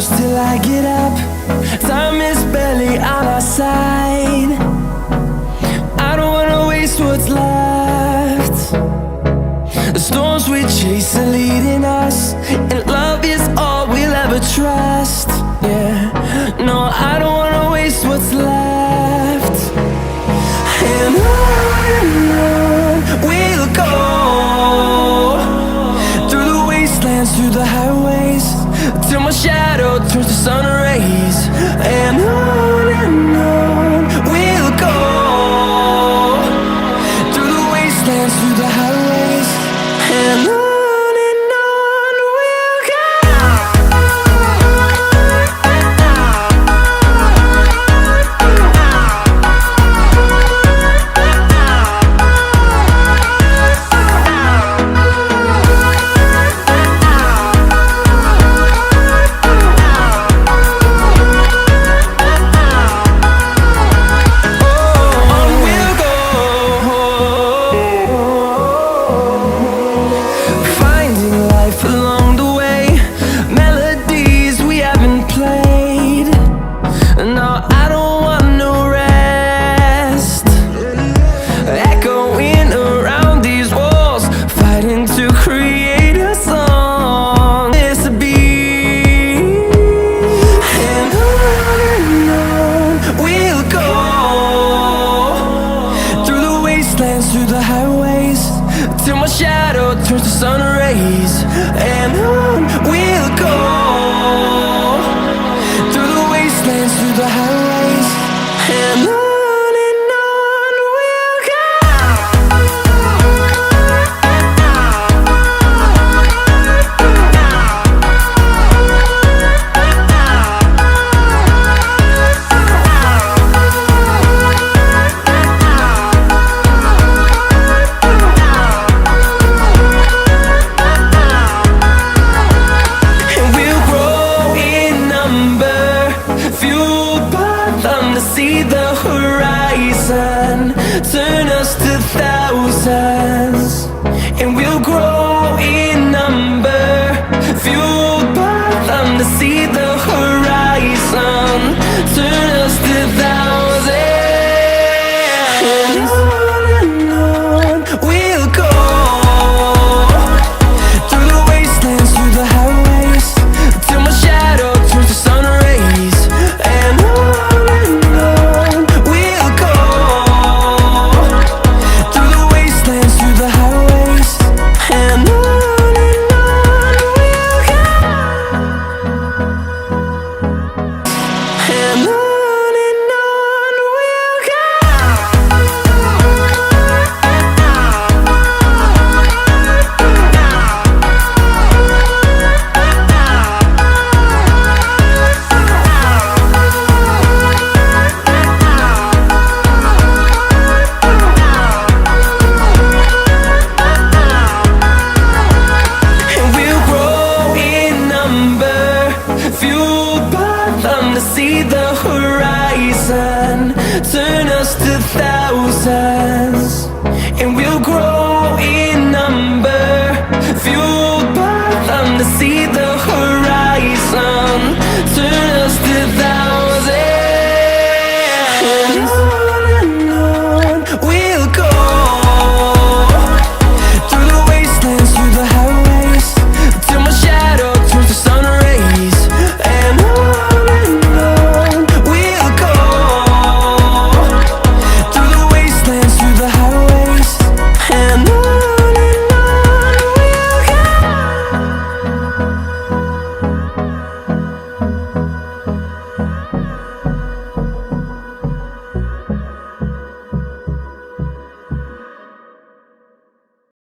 push till I get up. Time is barely on our side. I don't wanna waste what's left. The storms we chase are leading us, and love is all we'll ever trust. Yeah, no, I don't wanna waste what's left. And on we'll go, through the wastelands, through the highways, till my shadow turns to sun rays. And on we'll go, through the wastelands, through the highways, and on. Through the highways, till my shadow turns to sun rays. And on we'll go, through the wastelands, through the highways, and on. See the horizon turn us to thousands, and we'll grow in number, fueled by them to see the horizon.